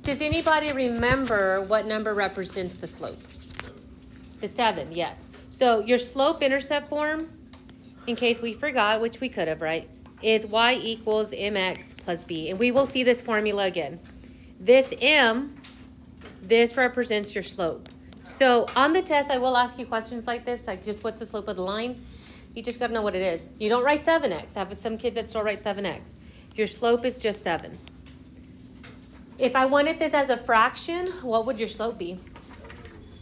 Does anybody remember what number represents the slope? The 7, yes. So your slope-intercept form, in case we forgot, which we could have, right, is y equals mx plus b. And we will see this formula again. This m, this represents your slope. So on the test, I will ask you questions like this, like just what's the slope of the line? You just got to know what it is. You don't write 7x. I have some kids that still write 7x. Your slope is just 7. If I wanted this as a fraction, what would your slope be?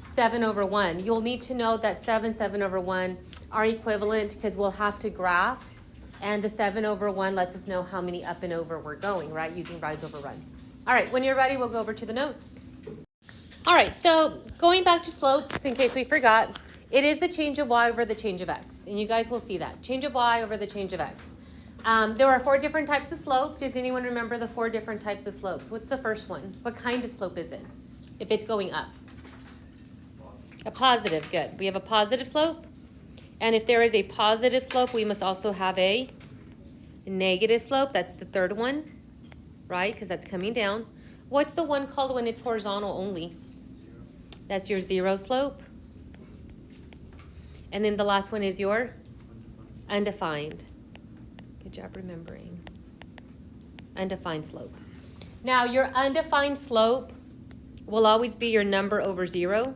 7 over 1. You'll need to know that 7 over 1 are equivalent because we'll have to graph. And the 7 over 1 lets us know how many up and over we're going, right, using rise over run. All right, when you're ready, we'll go over to the notes. All right, so going back to slopes, in case we forgot, it is the change of y over the change of x. And you guys will see that. Change of y over the change of x. There are 4 different types of slope. Does anyone remember the 4 different types of slopes? What's the first one? What kind of slope is it? If it's going up. A positive, good. We have a positive slope. And if there is a positive slope, we must also have a negative slope. That's the third one, right? Because that's coming down. What's the one called when it's horizontal only? That's your 0 slope. And then the last one is your undefined. Good job remembering. Undefined slope. Now, your undefined slope will always be your number over 0.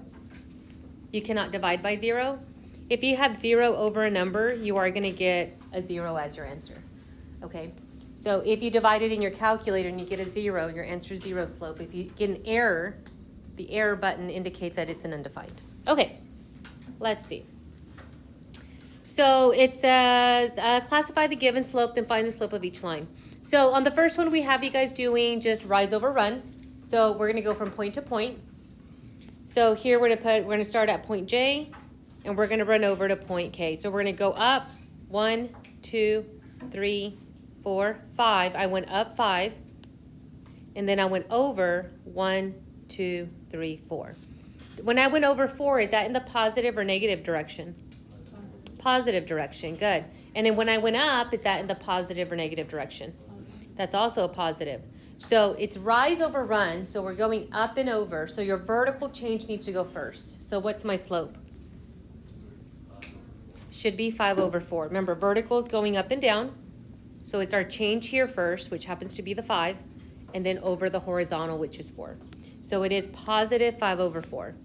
You cannot divide by 0. If you have 0 over a number, you are going to get a 0 as your answer. Okay? So if you divide it in your calculator and you get a 0, your answer is 0 slope. If you get an error, the error button indicates that it's an undefined. Okay, let's see. So it says, classify the given slope, then find the slope of each line. So on the first one, we have you guys doing just rise over run. So we're going to go from point to point. So here we're going to start at point J, and we're going to run over to point K. So we're going to go up 1, 2, 3, 4, 5. I went up 5, and then I went over 1, 2, 3, 4. When I went over 4, is that in the positive or negative direction? Positive direction, good. And then when I went up, is that in the positive or negative direction? That's also a positive. So it's rise over run, so we're going up and over. So your vertical change needs to go first. So what's my slope? Should be 5 over 4. Remember, vertical is going up and down. So it's our change here first, which happens to be the 5, and then over the horizontal, which is 4. So it is positive 5 over 4.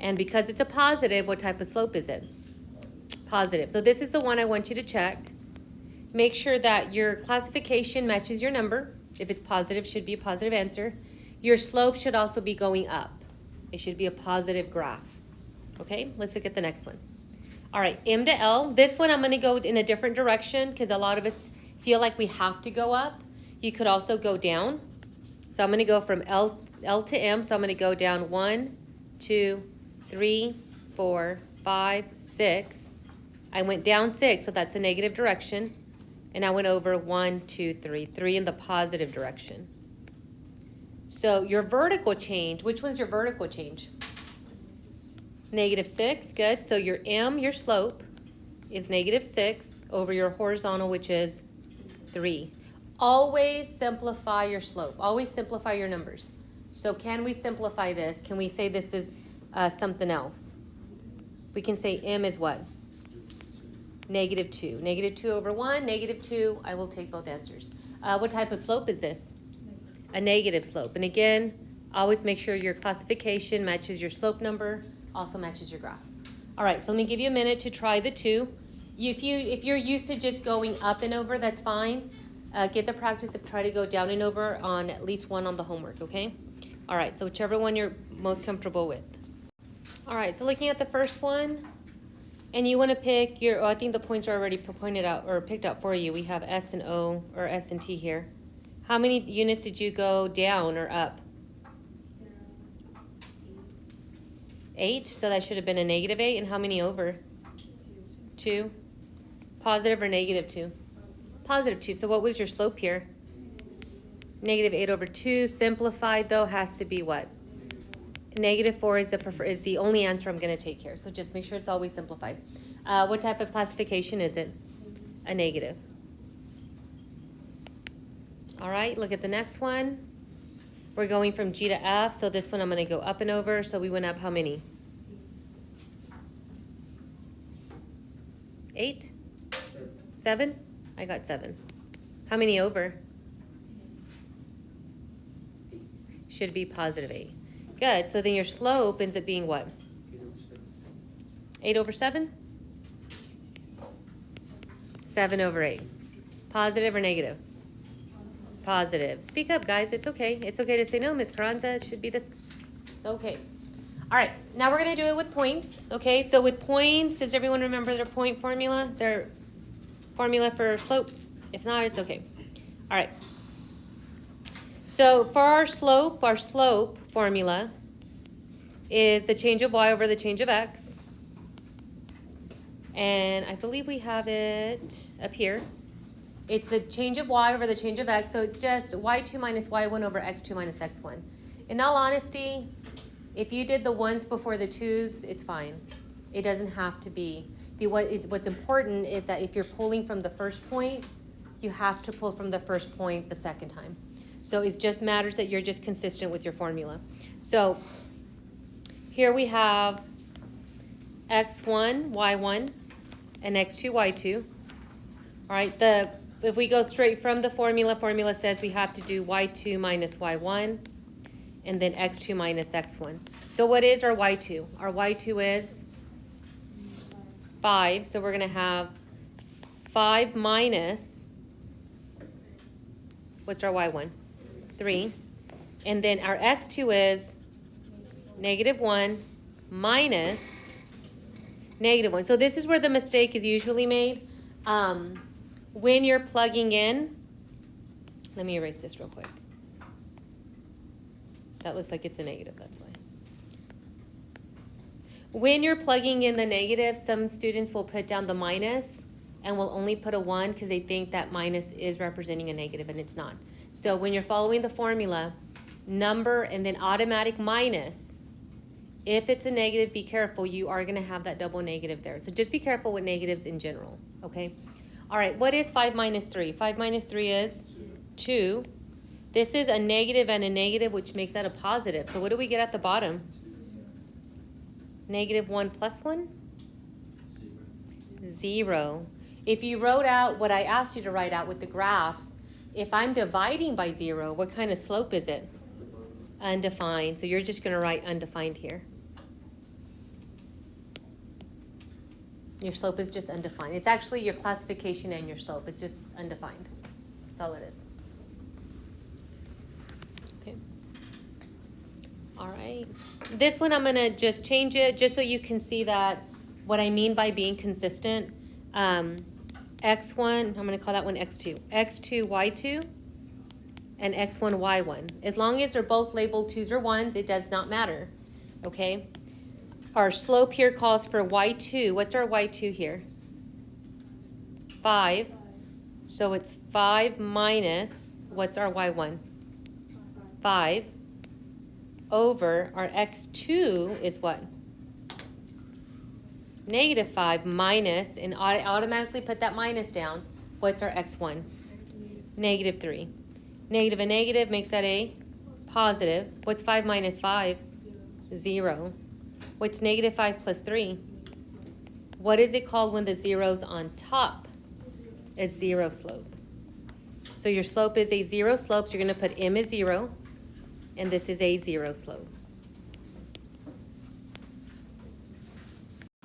And because it's a positive, what type of slope is it? Positive. So this is the one I want you to check. Make sure that your classification matches your number. If it's positive, it should be a positive answer. Your slope should also be going up. It should be a positive graph. Okay, let's look at the next one. All right, M to L. This one I'm going to go in a different direction because a lot of us feel like we have to go up. You could also go down. So I'm going to go from L to M. So I'm going to go down 1, 2, 3, 4, 5, 6. I went down 6, so that's a negative direction. And I went over 1, 2, 3, 3 in the positive direction. So your vertical change, which one's your vertical change? Negative 6, good. So your M, your slope, is negative 6 over your horizontal, which is 3. Always simplify your slope. Always simplify your numbers. So can we simplify this? Can we say this is something else? We can say M is what? Negative 2. Negative 2 over 1, negative 2. I will take both answers. What type of slope is this? A negative slope. And again, always make sure your classification matches your slope number, also matches your graph. All right, so let me give you a minute to try the 2. If you're used to just going up and over, that's fine. Get the practice of try to go down and over on at least one on the homework, okay? All right, so whichever one you're most comfortable with. All right, so looking at the first one, and you want to pick your, I think the points are already pointed out or picked out for you. We have S and O or S and T here. How many units did you go down or up? 8, so that should have been a negative 8. And how many over? 2. Positive or negative 2? Positive 2. So what was your slope here? Negative 8 over 2. Simplified though has to be what? Negative 4 is the only answer I'm going to take here. So just make sure it's always simplified. What type of classification is it? A negative. All right, look at the next one. We're going from G to F, so this one I'm going to go up and over. So we went up how many? 8? 7? I got 7. How many over? Should be positive 8. Good. So then your slope ends up being what? 8 over 7? 7 over 8. Positive or negative? Positive. Speak up, guys. It's okay. It's okay to say no, Miss Carranza. It should be this. It's okay. All right. Now we're going to do it with points. Okay. So with points, does everyone remember their point formula? Their formula for slope? If not, it's okay. All right. So for our slope formula is the change of y over the change of x. And I believe we have it up here. It's the change of y over the change of x, so it's just y2 minus y1 over x2 minus x1. In all honesty, if you did the ones before the twos, it's fine. It doesn't have to be. What's important is that if you're pulling from the first point, you have to pull from the first point the second time. So it just matters that you're just consistent with your formula. So here we have x1, y1, and x2, y2. All right, if we go straight from the formula says we have to do y2 minus y1 and then x2 minus x1. So what is our y2? Our y2 is 5. So we're going to have 5 minus, what's our y1? 3. And then our x2 is -1 minus -1. So this is where the mistake is usually made. When you're plugging in, let me erase this real quick. That looks like it's a negative, that's why. When you're plugging in the negative, some students will put down the minus and will only put a 1 because they think that minus is representing a negative, and it's not. So when you're following the formula, number and then automatic minus, if it's a negative, be careful. You are going to have that double negative there. So just be careful with negatives in general, okay? All right, what is 5 minus 3? 5 minus 3 is 2. This is a negative and a negative, which makes that a positive. So what do we get at the bottom? -1 plus 1? 0. If you wrote out what I asked you to write out with the graphs, if I'm dividing by 0, what kind of slope is it? Undefined. So you're just going to write undefined here. Your slope is just undefined. It's actually your classification and your slope. It's just undefined. That's all it is. Okay. All right. This one I'm going to just change it just so you can see that what I mean by being consistent. X1, I'm going to call that one X2. X2, Y2, and X1, Y1. As long as they're both labeled 2s or 1s, it does not matter. Okay? Our slope here calls for y2. What's our y2 here? 5. So it's 5 minus, what's our y1? 5 over our x2 is what? -5 minus, and I automatically put that minus down. What's our x1? -3. Negative and negative makes that a positive. What's 5 minus 5? 0. What's -5 plus 3? What is it called when the zero's on top? A zero slope. So your slope is a zero slope, so you're going to put m as 0, and this is a zero slope.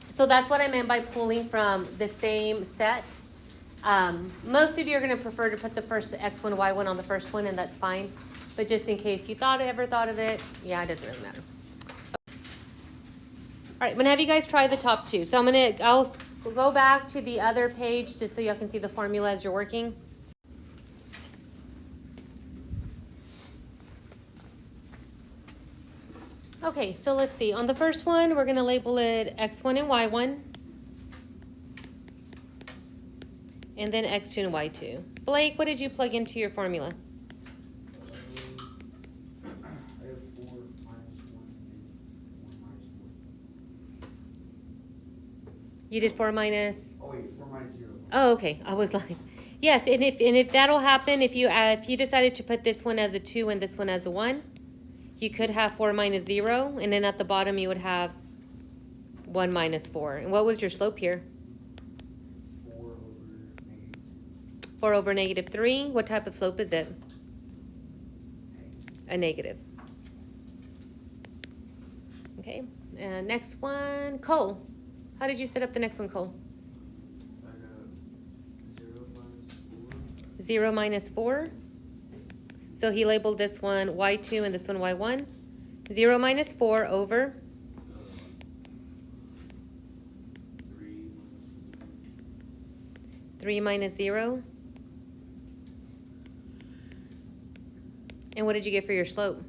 So that's what I meant by pulling from the same set. Most of you are going to prefer to put the first x1, y1 on the first one, and that's fine. But just in case you ever thought of it, yeah, it doesn't really matter. All right, I'm gonna have you guys try the top two. So I'll go back to the other page just so y'all can see the formula as you're working. Okay, so let's see. On the first one, we're gonna label it x1 and y1. And then x2 and y2. Blake, what did you plug into your formula? You did 4 minus. Oh wait, 4 minus 0. Oh, okay. I was like, yes. And if that'll happen, if you decided to put this one as a 2 and this one as a 1, You could have 4 minus 0, and then at the bottom you would have 1 minus 4. And what was your slope here? 4 over negative 3. What type of slope is it? A negative. Okay, and next one, Cole. How did you set up the next one, Cole? I got 0 minus 4. 0 minus 4. So he labeled this one y2 and this one y1. 0 minus 4 over 3 minus 0. And what did you get for your slope?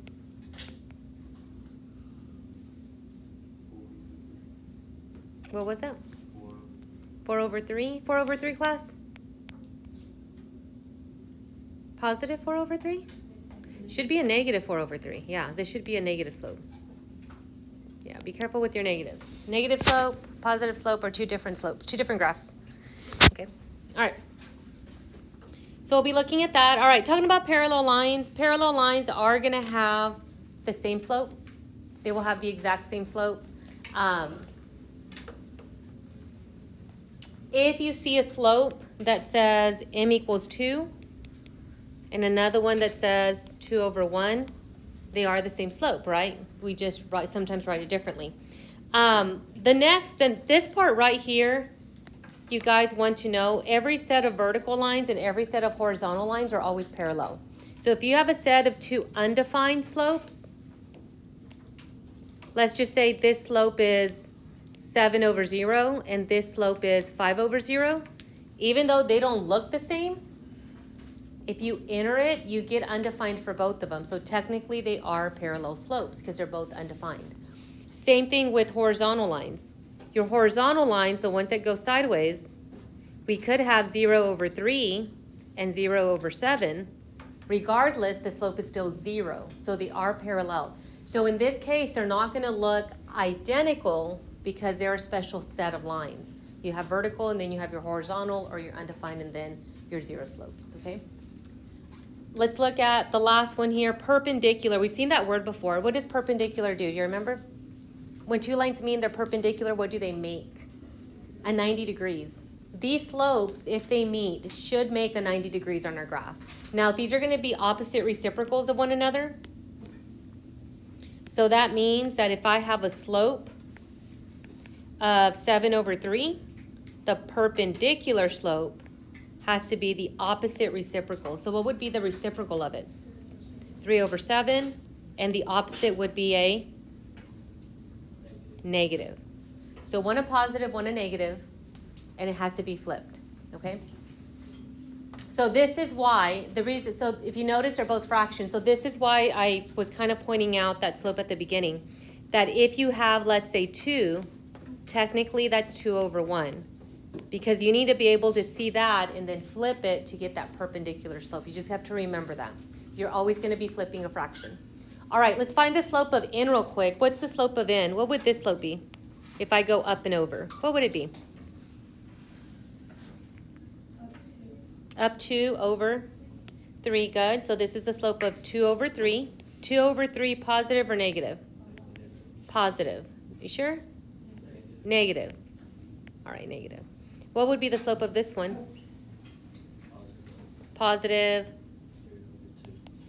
4. What was that? 4. 4 over 3? 4 over 3, class? Positive 4 over 3? Should be a negative 4 over 3. Yeah, this should be a negative slope. Yeah, be careful with your negatives. Negative slope, positive slope are two different slopes, two different graphs. Okay, all right. So we'll be looking at that. All right, talking about parallel lines. Parallel lines are going to have the same slope. They will have the exact same slope. If you see a slope that says m equals 2 and another one that says 2 over 1, they are the same slope, right? We just sometimes write it differently. This part right here, you guys want to know every set of vertical lines and every set of horizontal lines are always parallel. So if you have a set of two undefined slopes, let's just say this slope is 7 over 0 and this slope is 5 over 0, even though they don't look the same, if you enter it, you get undefined for both of them. So technically they are parallel slopes because they're both undefined. Same thing with horizontal lines. Your horizontal lines, the ones that go sideways, we could have 0 over 3 and 0 over 7. Regardless, the slope is still 0. So they are parallel. So in this case, they're not going to look identical because they're a special set of lines. You have vertical and then you have your horizontal or your undefined and then your zero slopes, okay? Let's look at the last one here, perpendicular. We've seen that word before. What does perpendicular do? Do you remember? When two lines mean they're perpendicular, what do they make? A 90 degrees. These slopes, if they meet, should make a 90 degrees on our graph. Now, these are going to be opposite reciprocals of one another. So that means that if I have a slope of 7 over 3, the perpendicular slope has to be the opposite reciprocal. So what would be the reciprocal of it? 3 over 7, and the opposite would be a negative. So one a positive, one a negative, and it has to be flipped, okay? So this is why, so if you notice, they're both fractions. So this is why I was kind of pointing out that slope at the beginning, that if you have, let's say 2, technically that's 2 over 1. Because you need to be able to see that and then flip it to get that perpendicular slope. You just have to remember that. You're always going to be flipping a fraction. All right, let's find the slope of n real quick. What's the slope of n? What would this slope be if I go up and over? What would it be? Up 2 over 3, good. So this is the slope of 2 over 3. 2 over 3, positive or negative? Positive. You sure? Negative. All right, negative. What would be the slope of this one? Positive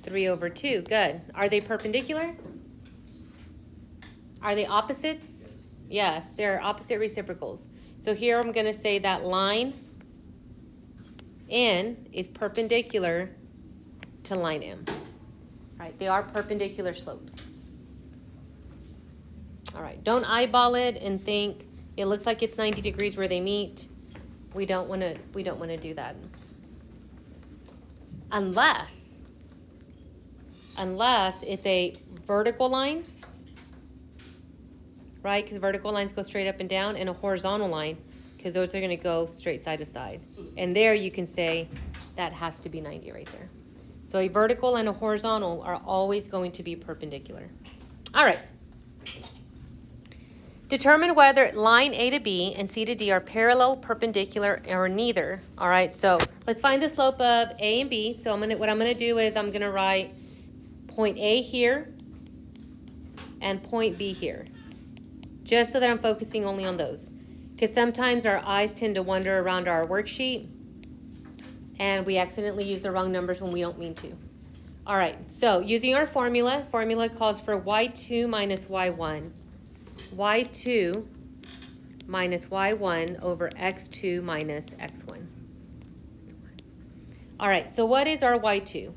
3 over 2. Good. Are they perpendicular? Are they opposites? Yes, they're opposite reciprocals. So here I'm going to say that line N is perpendicular to line M. Right? They are perpendicular slopes. All right. Don't eyeball it and think it looks like it's 90 degrees where they meet. We don't want to do that. Unless it's a vertical line, right? Because vertical lines go straight up and down, and a horizontal line, because those are going to go straight side to side. And there you can say that has to be 90 right there. So a vertical and a horizontal are always going to be perpendicular. All right. Determine whether line A to B and C to D are parallel, perpendicular, or neither. All right, so let's find the slope of A and B. So what I'm gonna do is I'm gonna write point A here, and point B here. Just so that I'm focusing only on those. Because sometimes our eyes tend to wander around our worksheet and we accidentally use the wrong numbers when we don't mean to. All right, so using our formula calls for y2 minus y1. y2 minus y1 over x2 minus x1. All right, so what is our y2?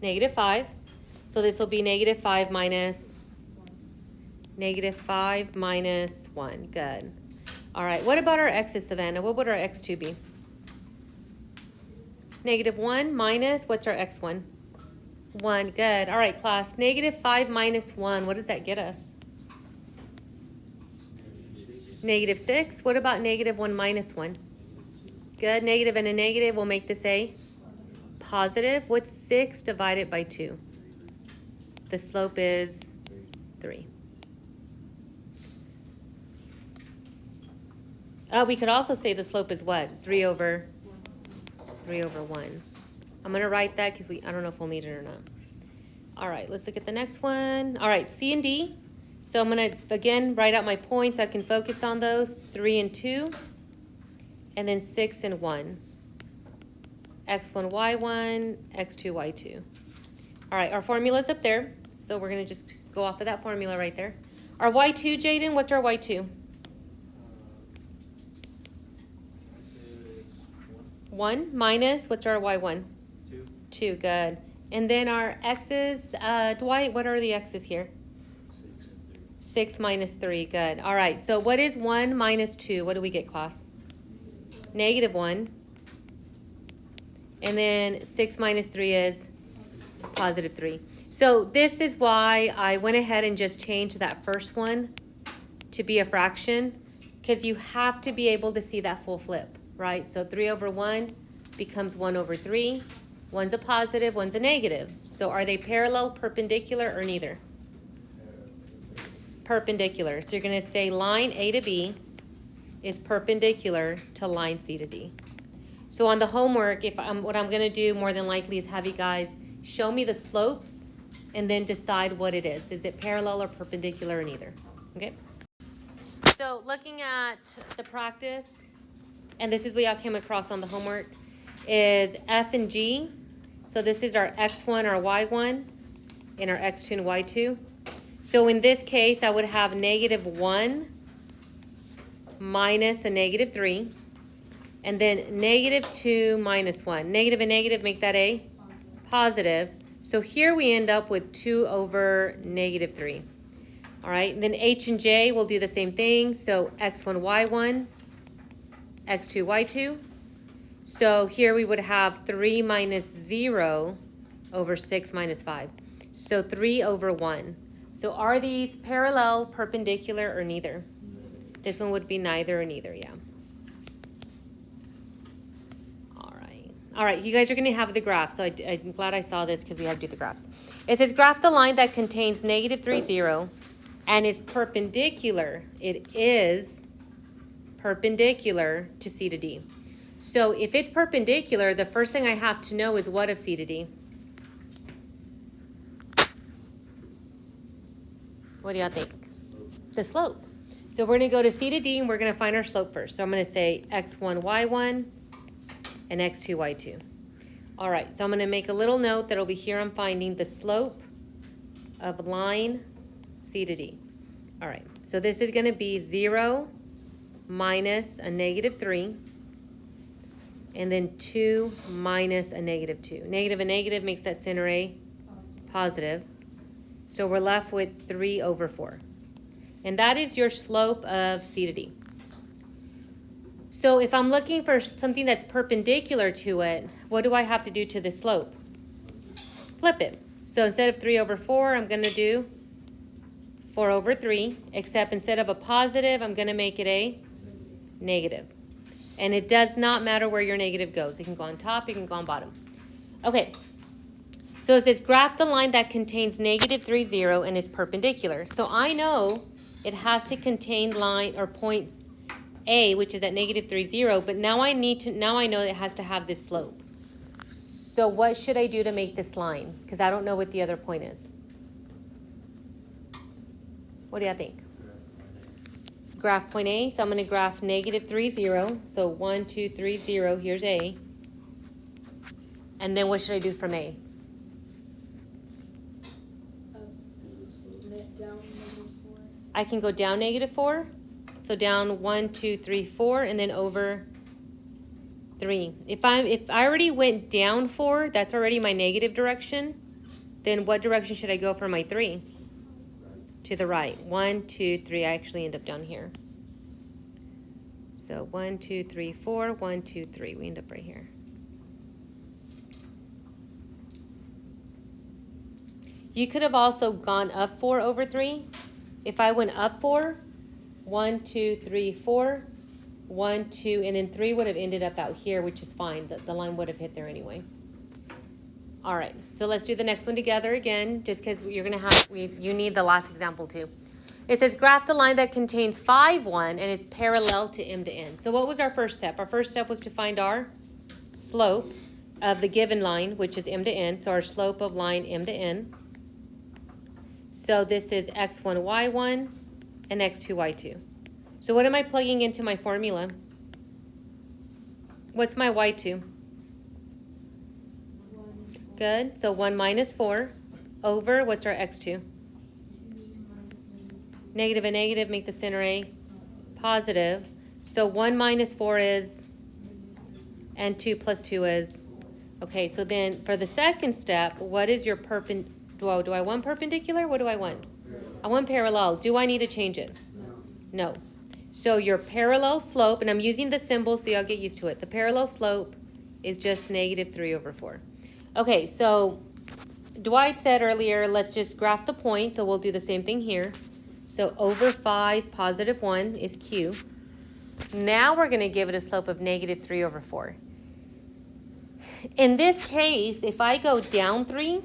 Negative 5. So this will be negative 5 minus 1. Good. All right, what about our x's, Savannah? What would our x2 be? Negative 1 minus, what's our x1? 1. Good. All right, class. Negative 5 minus 1, what does that get us? Negative 6. What about negative 1 minus 1? Good. Negative and a negative will make this a positive. What's 6 divided by 2? The slope is 3. We could also say the slope is what? 3 over 1. I'm going to write that because I don't know if we'll need it or not. All right, let's look at the next one. All right, C and D. So I'm going to, again, write out my points. I can focus on those. 3 and 2. And then 6 and 1. x1, y1, x2, y2. All right, our formula's up there. So we're going to just go off of that formula right there. Our y2, Jaden, what's our y2? 1 minus, what's our y1? 2. 2, good. And then our x's, Dwight, what are the x's here? 6 and 3. 6 minus 3, good. All right, so what is 1 minus 2? What do we get, class? Negative 1. And then 6 minus 3 is positive 3. So this is why I went ahead and just changed that first one to be a fraction, because you have to be able to see that full flip, right? So 3 over 1 becomes 1 over 3. One's a positive, one's a negative. So are they parallel, perpendicular, or neither? Perpendicular. So you're going to say line A to B is perpendicular to line C to D. So on the homework, what I'm going to do more than likely is have you guys show me the slopes and then decide what it is. Is it parallel or perpendicular or neither? Okay? So looking at the practice, and this is what y'all came across on the homework, is F and G. So this is our x1, our y1, and our x2 and y2. So in this case, I would have negative 1 minus a negative 3, and then negative 2 minus 1. Negative and negative make that a positive. So here we end up with 2 over negative 3. All right, and then H and J will do the same thing. So x1, y1, x2, y2. So here we would have 3 minus 0 over 6 minus 5. So 3 over 1. So are these parallel, perpendicular, or neither? This one would be neither or neither, yeah. All right, you guys are going to have the graph. So I'm glad I saw this because we have to do the graphs. It says graph the line that contains negative 3, 0 and is perpendicular. It is perpendicular to C to D. So if it's perpendicular, the first thing I have to know is what of C to D? What do y'all think? The slope. So we're going to go to C to D and we're going to find our slope first. So I'm going to say x1, y1, and x2, y2. All right, so I'm going to make a little note that over here I'm finding the slope of line C to D. All right, so this is going to be 0 minus a negative 3, and then 2 minus a negative 2. Negative and negative makes that center a positive. So we're left with 3 over 4. And that is your slope of C to D. So if I'm looking for something that's perpendicular to it, what do I have to do to the slope? Flip it. So instead of 3 over 4, I'm going to do 4 over 3, except instead of a positive, I'm going to make it a negative. And it does not matter where your negative goes. It can go on top, it can go on bottom. Okay, so it says graph the line that contains negative 3, 0 and is perpendicular. So I know it has to contain line or point A, which is at negative 3, 0, but now I know it has to have this slope. So what should I do to make this line? Because I don't know what the other point is. What do you think? Graph point A, so I'm going to graph negative 3, 0. So 1, 2, 3, 0, here's A. And then what should I do from A? Down -4. I can go down -4. So down 1, 2, 3, 4, and then over 3. If I already went down 4, that's already my negative direction. Then what direction should I go for my 3? To the right. 1, 2, 3. I actually end up down here. So 1, 2, 3, 4. 1, 2, 3. We end up right here. You could have also gone up 4 over 3. If I went up 4, 1, 2, 3, 4, 1, 2, and then 3 would have ended up out here, which is fine. The line would have hit there anyway. All right, so let's do the next one together again, just because you're going to have, you need the last example too. It says graph the line that contains 5, 1 and is parallel to m to n. So what was our first step? Our first step was to find our slope of the given line, which is m to n. So our slope of line m to n. So this is x1, y1, and x2, y2. So what am I plugging into my formula? What's my y2? Good. So 1 minus 4 over, what's our x2? Negative and negative make the center A positive. So 1 minus 4 is, and 2 plus 2 is. Okay, so then for the second step, what is your perpendicular? Do I want perpendicular? What do I want? I want parallel. Do I need to change it? No. So your parallel slope, and I'm using the symbol so y'all get used to it. The parallel slope is just negative 3 over 4. Okay, so Dwight said earlier, let's just graph the point. So we'll do the same thing here. So over 5, positive 1 is Q. Now we're going to give it a slope of negative 3 over 4. In this case, if I go down 3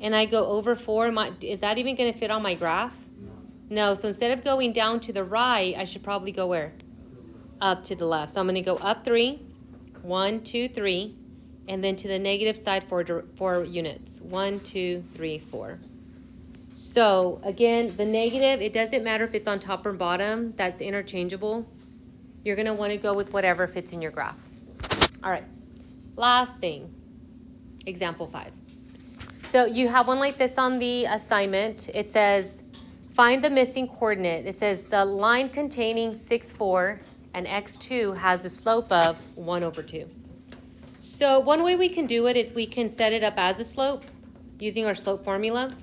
and I go over 4, is that even going to fit on my graph? No, so instead of going down to the right, I should probably go where? Up to the left. So I'm going to go up 3, 1, 2, 3, and then to the negative side 4 units. 1, 2, 3, 4. So again, the negative, it doesn't matter if it's on top or bottom. That's interchangeable. You're going to want to go with whatever fits in your graph. All right, last thing, example 5. So you have one like this on the assignment. It says, find the missing coordinate. It says the line containing 6, 4 and x2 has a slope of 1 over 2. So one way we can do it is we can set it up as a slope using our slope formula.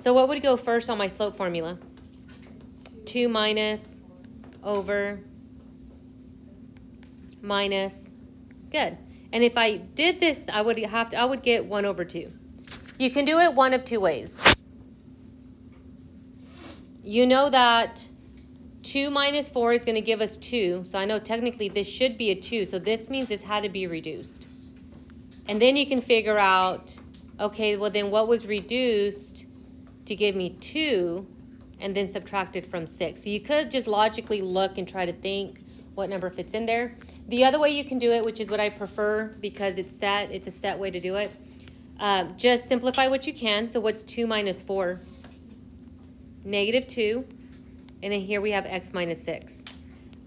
So what would go first on my slope formula? 2 minus over minus. Good. And if I did this, I would get 1 over 2. You can do it one of 2 ways. You know that 2 minus 4 is going to give us 2. So I know technically this should be a 2. So this means this had to be reduced. And then you can figure out, okay, well then what was reduced to give me 2 and then subtract it from 6. So you could just logically look and try to think what number fits in there. The other way you can do it, which is what I prefer because it's a set way to do it, just simplify what you can. So what's 2 minus 4? Negative 2. And then here we have x minus 6.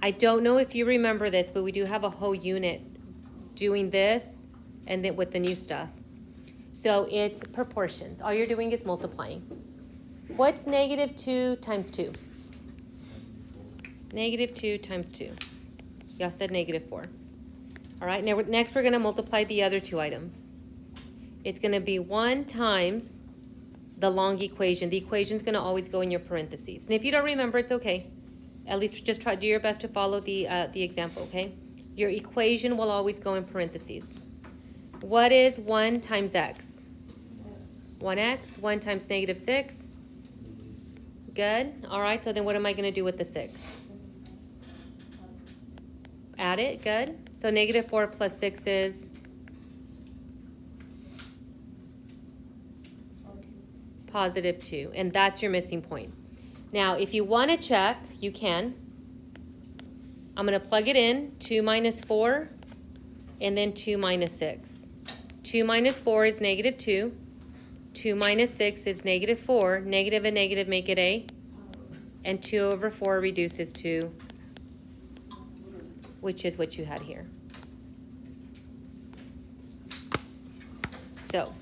I don't know if you remember this, but we do have a whole unit doing this and then with the new stuff. So it's proportions. All you're doing is multiplying. What's negative 2 times 2? Negative 2 times 2. Y'all said negative 4. All right, now next we're going to multiply the other 2 items. It's going to be 1 times the long equation. The equation's going to always go in your parentheses. And if you don't remember, it's okay. At least just do your best to follow the example, okay? Your equation will always go in parentheses. What is 1 times x? 1x. 1 times negative 6. Good. All right, so then what am I going to do with the 6? Add it. Good. So negative 4 plus 6 is positive 2. And that's your missing point. Now, if you want to check, you can. I'm going to plug it in. 2 minus 4 and then 2 minus 6. 2 minus 4 is negative 2. 2 minus 6 is -4. Negative and negative make it a. And 2 over 4 reduces to, which is what you had here. So